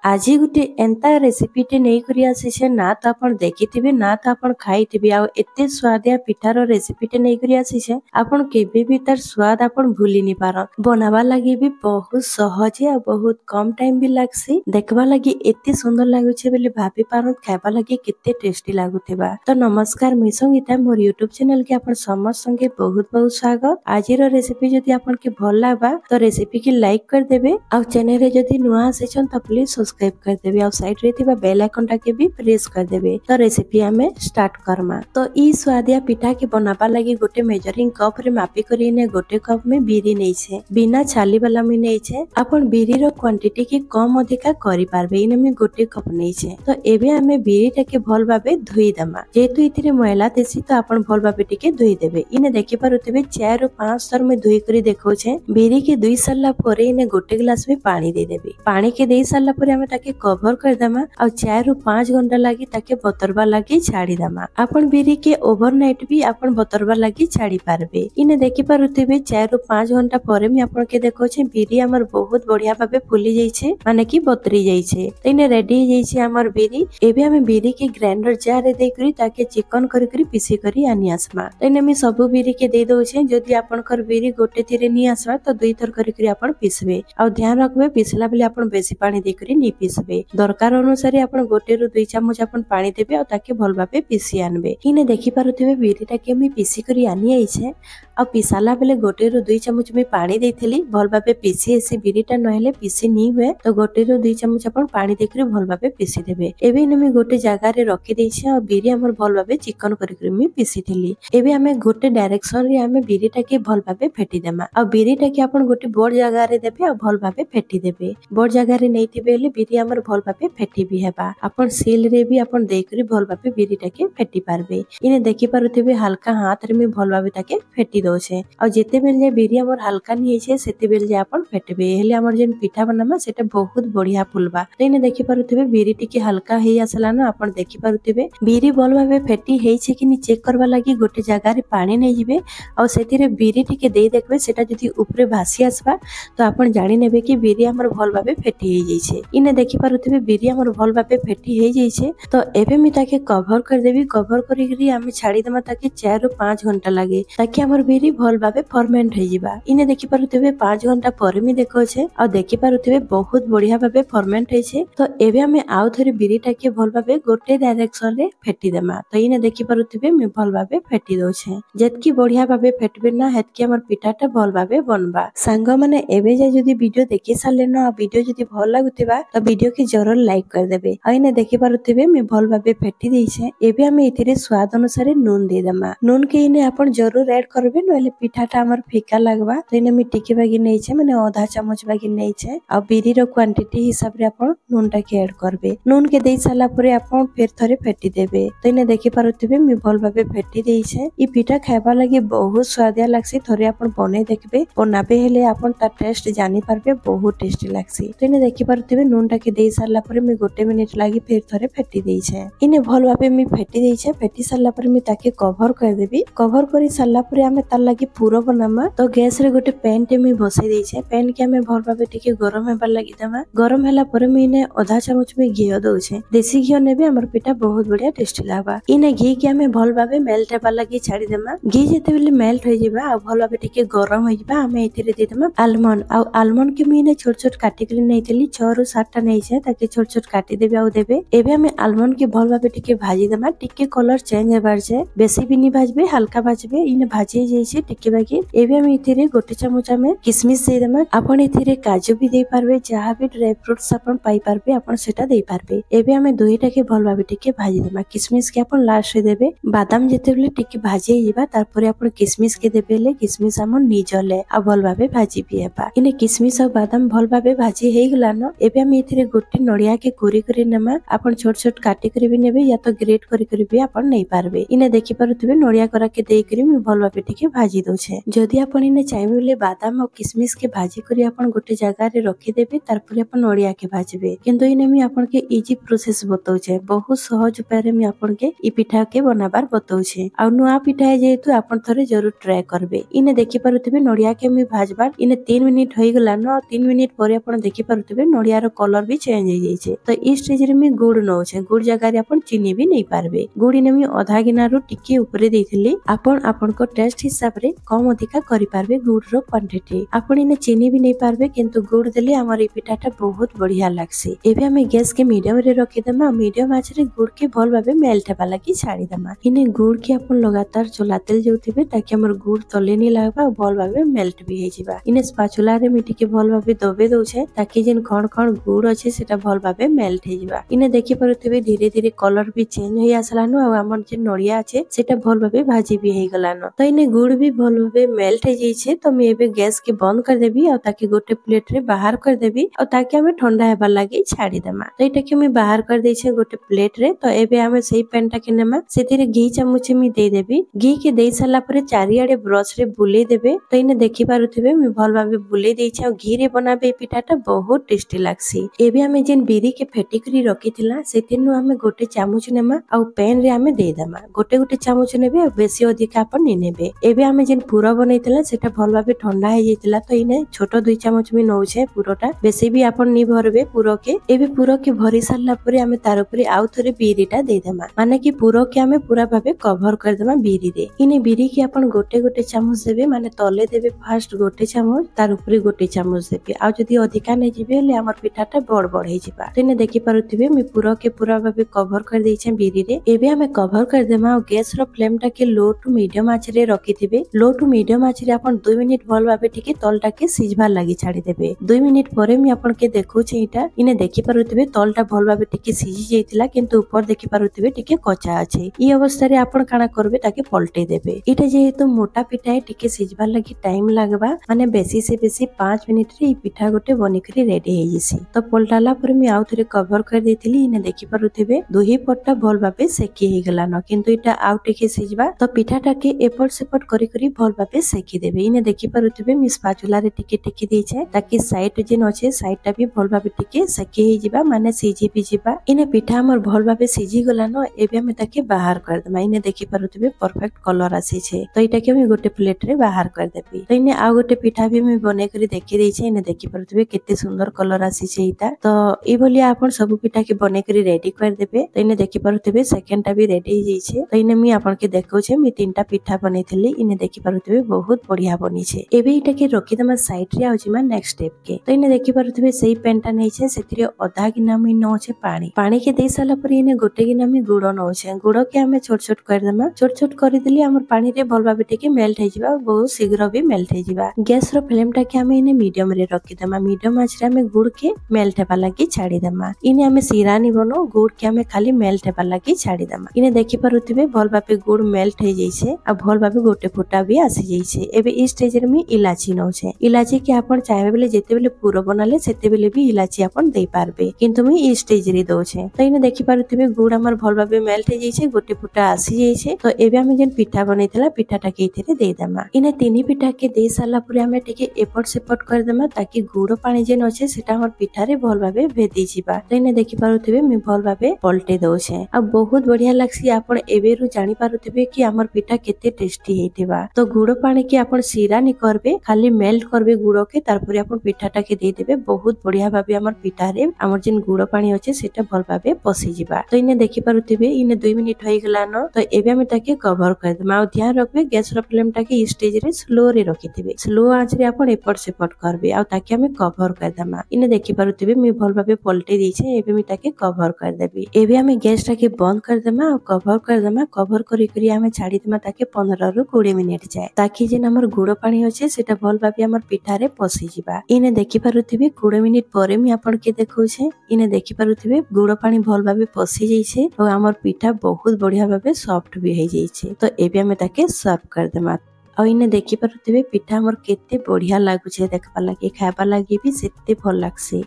आज गोटे एंता रेसिपीटे नहीं करी आसीछे ना तो आपण देखिथिबे ना तो आपण खाइथिबे आ एते स्वादिया पिठार रेसिपीटे नहीं करी आसीछे आपण केबे भी तार स्वाद आपण भूली नि पार बनावा लागि भी बहुत सहज आ बहुत कम टाइम भी लागसी देखबा लागि एते सुंदर लागुछे बोली भाबी पार खाइबा लागि केते टेस्टी लागुथिबा। तो नमस्कार मुई संगीता मोर यूट्यूब चैनल के आपण समस्त संगे बहुत बहुत स्वागत। आज रेसिपी जदि आपण के भल लागबा तो रेसिपी के लाइक कर देबे आ चैनल रे जदि नुआ आसीछन तो प्लीज सब्सक्राइब कर देबे और साइड रे थिबा बेल आइकन टा के भी प्रेस कर देबे। तो रेसिपी हमें स्टार्ट करमा। तो ई स्वादिया पिठा के बनाबा लागि गोटे मेजरिंग कप रे मापी करी ने गोटे कप में बीरी नै छे बिना छाली वाला में नै छे आपण बीरी रो क्वांटिटी के कम अधिका करि पारबे इने में गोटे कप नै छे। तो एबे हमें बीरी टा के भल भाबे धोई दमा जेतु इथिरे मैला देसी तो आपण भल भाबे टिके धोई देबे। इने देखि पारुथिबे 4 ରୁ 5 थर में धोई करी देखौ छे बीरी के धोई साला परे इने गोटे ग्लास में पानी दे देबे। पानी के देई साला परे हमें ताके कवर कर दमा और 4 ରୁ 5 घंटा लागि ताके बतरबा लागि छाड़ी दमा। आपण बीरी के ओवरनाइट भी आपण बतरबा लागि छाड़ी पारबे। इने देखि पारुथिबे 4 ରୁ 5 घंटा परे में आपण के देखौ छे बीरी हमर बहुत बढ़िया भाबे फुली जाई छे माने कि बतरी जाई छे। इने रेडी जाई छे हमर बीरी। एबे हमें बीरी के ग्राइंडर जार रे दे करी ताके चिकन करी करी पीसी करी आनी आसमा। इने में सब बीरी के दे दउ छे जदि आपण कर बीरी गोटे थिरे नी आसबा तो दुई थर करी करी आपण पीसबे और ध्यान रखबे पीसला बेले आपण बेसी पानी दे करी नी पीसबे। दरकार अनुसार आपण गोटे रु 2 चम्मच आपण पानी देबे और ताके भल भाबे पीसी आनबे। इने देखि पारुथिबे बीरीटा के मी पीसी करी आनी आइ छे और पीसाला बेले गोटे रु 2 चम्मच में पानी देथिली भल भाबे पीसी एसी बीरीटा नहेले पीसी नी हुए तो गोटे रु 2 चम्मच आपण पानी दे करी भल भाबे पीसी देबे। एबे इने मी गोटे जगह रे रखि देइ छे और बीरी हमर भल भाबे चिकन करी करी मी पीसी थिली। एबे हमें गोटे डायरेक्शन रे हमें बीरीटा के भल भाबे फेटी देमा और बीरीटा के आपण गोटे बड़ जगह रे देबे और भल भाबे फेटी देबे। बड़ जगह रे नैथिबे ले बीरी हमर भल भाबे फेटी भी हेबा। आपण सील रे भी आपण दे करी भल भाबे बीरीटा के फेटी पारबे। इने देखि पारुथिबे हल्का हाथ रे मी भल भाबे ताके फेटी दो छे और जेते बेल जे बीरी हमर हल्का नी छे सेते बेल जे आपण फेटबे हेले हमर जेन पिठा बनामा सेटा बहुत बढ़िया फुलबा। तो इने देखि पारुथिबे बीरी टिके हल्का हेई आसला न आपण देखि पारुथिबे बीरी भल भाबे फेटी हेई छे कि नी चेक करबा लागि गोटे जगह रे पानी नै जिवे और सेतिरे बीरी टिके देई देखबे सेटा जदि ऊपरे भासी आसबा तो आपण जानि नेबे कि बीरी हमर भल भाबे फेटी हेई जाई छे। इने देखि पारुथिबे बीरी हमर भल भाबे फेटी हेई जाई छे। तो एबे मी ताके कवर कर देबी कवर करी करी हमें छाड़ी देमा ताकि 4 ରୁ 5 घंटा लागे ताकि हमर बीरी भल भाबे फर्मेंट हेई जिबा। इने देखि पारुथिबे 5 घंटा परे मी देखौ छे और देखि पारुथिबे बहुत बढ़िया भाबे फर्मेंट हेई छे। तो एबे हमें आउ थरी बीरी टाके भल भाबे गोटे डायरेक्शन रे फेटी देमा। तो इने देखि पारुथिबे मी भल भाबे फेटी दउ छे जेतकी बढ़िया भाबे फेटबे ना हेतकी हमर पिठाटा भल भाबे बनबा। सांग माने एबे जे जदि वीडियो देखि साले ना वीडियो जदि भल लागुथिबा तो वीडियो के जरूर लाइक कर देबे। आ इने देखि पारुथिबे मी भल भाबे फेटी देइ छे। एबे हमें इथिरे स्वाद अनुसार नून दे देमा। नून के इने आपण जरूर ऐड करबे नले पिठाटा हमर फीका लागबा। तो इने मी टिके बागी नै छे माने आधा चम्मच बागी नै छे आ बीरी रो क्वांटिटी हिसाब रे आपण नून टा के ऐड करबे। नून के देई साला परे आपण फेर थरे फेटी देबे। तो इने देखि पारुथिबे मी भल भाबे फेटी देइ छे। ई पिठा खाइबा लागि बहुत स्वादिया लागसी थरे आपण बने देखबे बनाबे हेले आपण ता टेस्ट जानि पारबे बहुत टेस्टी लागसी। तो इने देखि पारुथिबे नून टा के देई साला परे मी गोटे मिनिट लागि फेर थरे फेटी देइ छे। इने भल भाबे मी फेटी देइ छे। फेटी साला परे मी ताके कवर कर देबी। कवर करी साला परे हमें तार लागि पूरा बनामा। तो गैस रे गोटे पैन टे मी बसाई देइ छे। पैन के हमें भल भाबे टिके गरम हेबा लागि देमा। गरम होला परे मी इने आधा चम्मच में घी दउ छे। देसी घी नेबे हमर पिठा बहुत बढ़िया टेस्टी लागबा। इने घी के हमें भल भाबे मेल्ट हेबा लागि छाड़ी देमा। घी जेते बेले मेल्ट हो जिबा आ भल भाबे टिके गरम हो जिबा हमें इथिरे दे देमा आलमंड आ आलमंड के मी इने छोट छोट काटी के नैथिली 6 ରୁ 7 टा नै छे ताकि छोट छोट काटी देबे आ देबे। एबे हमें आलमंड के भल भाबे टिके भाजी देमा। टिके कलर चेंज हेबार छे बेसी भी नी भाजबे हल्का भाजबे। इने भाजी जाई छे टिके बाकी। एबे हम इथिरे गोटे चम्मच में किशमिश दे देमा। आपण इथिरे काजू भी दे पारबे जहा भी ड्राई फ्रूट्स आपण पाई पारबे आपण सेटा दे पारबे। एबे हमें दुईटा के भल भाबे टिके भाजी देमा। किशमिश के आपण लास्ट रे देबे। बादाम जेते बेले टिके भाजी जिबा तार परे आपण किशमिश के देबेले किशमिश हमर निजले आ भल भाबे भाजी भी हेबा। इने किशमिश और बादाम भल भाबे भाजी हेई गला न। एबे हम इथिरे गोटे नडिया के कोरी करी नेमा। आपण छोट छोट काटी करी भी नेबे या तो ग्रेट करी करी भी आपण नै पारबे। इने देखि पारुथिबे नडिया करा के देई करी मी भल भाबे टिके भाजी दउ छे। जदि आपण इने चाइबे बोले बादाम और किशमिश के भाजी करी आपण गोटे जगह रे रखि देबे तार परे आपण नडिया के भाजबे। किंतु इने मी आपण के इजी प्रोसेस बताउ छे बहुत सहज उपाय रे मी आपण के ई पिठा के बनाबार बताउ छे। आ नुआ पिठा जेतु आपण थरे जरूर ट्राई करबे। इने देखि पारुथिबे नडिया के मी भाजबार इने 3 मिनिट होई गला न। 3 मिनिट परे आपण देखि पारुथिबे नडिया रो कलर कलर भी चेंज हो जाइए। तो ई स्टेज रे मी गुड़ नौछे, गुड़ जगह रे अपन चीनी भी नहीं पारबे। गुड़ इने मी आधा गिनार टिके ऊपर देइथिली, आपण आपण को टेस्ट हिसाब रे कम अधिका करि पारबे गुड़ रो क्वांटिटी। आपण इने चीनी भी नहीं पारबे, किंतु गुड़ देले हमर ई पिठाटा बहुत बढ़िया लागसी। एबे हमें गैस के मीडियम रे रखि देमा, मीडियम आंच रे गुड़ के भल भाबे मेल्ट हेबा लागि छाड़ी देमा। इने गुड़ के अपन लगातार चलातेल जाउथिबे ताकि हमर गुड़ तले नहीं लागबा, भल भाबे मेल्ट भी हे जिबा। इने स्पाचुला रे मी टिके भल भाबे दबे दउछे ताकि जेन खण खण गुड़ अछि सेटा भल भाबे मेल्ट हे जिबा। इने देखि परथिबे धीरे धीरे कलर भी चेंज होई आसलानो, आ हमर जे नड़िया अछि सेटा भल भाबे भाजी भी हे गलानो। तो इने गुड़ भी भल भाबे मेल्ट हे जाइछे। तो मैं एबे गैस के बंद कर देबी आ ताकि गोटे प्लेट रे बाहर कर देबी आ ताकि हमें ठंडा हेबा लागि छाड़ी देमा। तो एटा के मैं बाहर कर देइछे गोटे प्लेट रे। तो एबे हमें सेही पैन टा के नेमा, सेथिरे घी चामच मी दे देबी। घी के देई साला परे चारियाडे ब्रश रे बुले देबे। तो इने देखि पारुथिबे मैं भल भाबे बुले देइछे आ घी रे बनाबे पिठाटा बहुत टेस्टी लागसी। एबे हमें जेन बिरी के फेटी करी रखिथिला सेतिनु हमें गोटे चामच नेमा आ पैन रे हमें दे देमा। गोटे गोटे चामच नेबे, बेसी अधिक अपन नि नेबे। एबे हमें जेन पूरा बनैतिला सेटा भल भाबे ठंडा हे जाइतिला। तो इने छोट 2 चामच मी नौछे पुरोटा, बेसी भी अपन नि भरबे पुरो के। एबे पुरो के भरी सारला परे हमें तार ऊपर आउ थरे बिरीटा दे देमा, माने कि पुरो के हमें पूरा भाबे कवर कर देमा बिरी रे। इने बिरी के अपन गोटे गोटे चामच देबे, माने तले देबे फास्ट गोटे चामच, तार ऊपर गोटे चामच देबे। आ जदी अधिका नै जिबे ले हमर पिठाटा बड़ बड़ हे जिबा। तो इने देखि पारुथिबे मी पुरो के पूरा भाबे कवर कर देइछे बिरी रे। एबे हमें कवर कर देमा और गैस रो फ्लेम टा के लो टू मीडियम आंच रे रखिथिबे। लो टू मीडियम आंच रे अपन 2 मिनिट भल भाबे टिके तलटा के सिझबार लागि छाड़ी देबे। 2 मिनिट परे मी अपन के देखौछे इटा। इने देखि पारुथिबे तलटा भल भाबे टिके सिझी जाइतिला, किंतु ऊपर देखि पारुथिबे टिके कच्चा अछि। ई अवस्था रे आपण काना करबे ताके पलटे देबे। इटा जेहेतु मोटा पिठा है टिके सिझबार लागि टाइम लागबा, माने बेसी से बेसी 5 मिनिट रे ई पिठा गोटे बनिकरी रेडी हे जिसी। तो पलटाला पर मी आउ थरे कवर कर देथिली। इने देखि पारुथिबे दुही पट्टा भल भाबे सेकी हे गलानो, किंतु इटा आउ टिके सिझबा। तो पिठाटा के एपट सेपट करी करी भल भाबे सेकी देबे। इने देखि पारुथिबे मी स्पाचुला रे टिके टिके देइछे ताकि साइड जेन अछि साइड टा भी भल भाबे टिके सेकी हे जिबा, माने सिझी भी जिबा। इने पिठा हमर भल भाबे सिझी गलानो। एबे हमें ताके बाहर कर देमा। इने देखि पारुथिबे परफेक्ट कलर आसी छे। तो इटा के मी गोटे प्लेट रे बाहर कर देबी। तो इने आ गोटे पिठा भी मी बने करी देखि देइछे। इने देखि पारुथिबे केते सुंदर कलर आसी छे इटा। तो ए भली आपन सब पिठा के बने करी रेडी कर देबे। तो इने देखि पारुथिबे सेकंड टा भी रेडी हे जाइछे। तो इने मी आपन के देखौछे मी 3टा पिठा बनेथिली। इने देखि पारुथिबे बहुत बढ़िया बनी छे। एबे इटा के रखि देमा साइड रे आ जिमा नेक्स्ट स्टेप के। तो इने देखि पारुथिबे सेही पैन टा नै छे, सेथिरे आधा गिना मी नौछे पानी। पानी के देई साला पर इने गोटे गिना मी गुड़ नौछे। गुड़ के हमें छोट छोट कर देमा। छोट छोट करि देली हमर पानी रे भल भाबे टिके मेल्ट हे जिबा, बहुत शीघ्र भी मेल्ट हे जिबा। गैस रो फ्लेम टा के हमें इने मीडियम रे रखि देमा। मीडियम आंच रे हमें गुड़ के मेल्ट हेबा लागि छाड़ी देमा। इने हमें सिरानी बनो, गुड़ के हमें खाली मेल्ट हेबा लागि छाड़ी देमा। इने देखि पारुथिबे भल भाबे गुड़ मेल्ट हे जाइछे आ भल भाबे गोटे फुटा भी आसी जाइछे। एबे ई स्टेज रे मी इलाची नौछे। इलाची के आपण चाहे बेले जेते बेले पूरो बनाले सेते बेले भी इलाची आपण देई पारबे, किंतु मी ई स्टेज रे दोछे। तो इने देखि पारुथिबे गुड़ हमर भल भाबे मेल्ट हे जाइछे, गोटे फुटा आसी जाइछे। तो एबे हमें जेन पिठा बनैतला पिठाटा के इथिरे दे देमा। इने तीनी पिठा के दे साला पुरे हमें टिके एपट सेपट कर देमा ताकि गुड़ पानी जेन अछि सेटा हमर पिठा रे भल भाबे भेदी जिबा। तो इने देखि पारुथिबे मी भल भाबे पलटे दोछे आ बहुत बढ़िया लागसी। आपण एबेरु जानि पारुथिबे कि हमर पिठा केते टेस्टी हेतिबा। तो गुड़ पानी के आपण सिरा नि करबे, खाली मेल्ट करबे गुड़ के, तारपरे आपण पिठाटा के दे देबे। बहुत बढ़िया भाबे हमर पिठा रे हमर जेन गुड़ पानी अछि सेटा भल भाबे पसी जिबा। तो इने देखि पारुथिबे इने 2 मिनिट होई गलानो। तो एबे हम ताके कवर कर देमा। आ ध्यान रखबे गैस रो फ्लेम टा के स्टेज रे स्लो रे रखिथिबे। स्लो आंच रे आपण एपट सेपट करबे आ ताके हमें कवर कर देमा। इने देखि पारुथिबे मी भल भाबे पलटे देइछे। एबे मी ताके कवर कर देबी। एबे हमें गैस टा के बंद कर देमा और कवर कर देमा। कवर करी करी हमें छाड़ी देमा ताके 15 रु 20 मिनिट जाए, ताकि जेन हमर गुड़ पानी अछि सेटा भल भाबे हमर पिठा रे पसी जिबा। इने देखि पारुथिबे 20 मिनिट परे मी आपण के देखौछे। इने देखि पारुथिबे गुड़ पानी भल भाबे पसी जाइछे और हमर पिठा बहुत बढ़िया भाबे सॉफ्ट भी हे जाइछे। तो एबे हमें ताके सर्व कर देमा। और इने देखि पारुथिबे पिठा हमर केते बढ़िया लागुछे, देखबा लागि खायबा लागि भी सेते भल लागसी।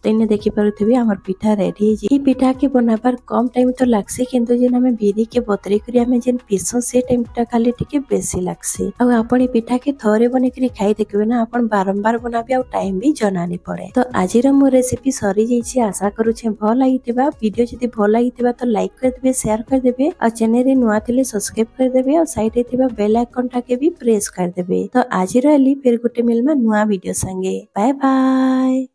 तो इने देखि पारुथिबे हमर पिठा रेडी हे। ई पिठा के बनाबार कम टाइम तो लागसी, किंतु जेन हमें बिरी के बतरी करी हमें जेन पीसो से टाइम टा खाली टिके बेसी लागसी। और आपण ई पिठा के थोरे बने करी खाई देखबे ना, आपण बारंबार बनाबे और टाइम भी जनानी पड़े। तो आजिर मो रेसिपी सरी जाइछे। आशा करूछे भल लागितिबा। वीडियो जदि भल लागितिबा तो लाइक कर देबे, शेयर कर देबे और चैनल रे नुआ थिले सब्सक्राइब कर देबे और साइड रे थिबा बेल आइकन टा के भी प्रेस कर देबे। तो आज रहली फिर गोटे मिलमा नुआ वीडियो संगे। Bye bye.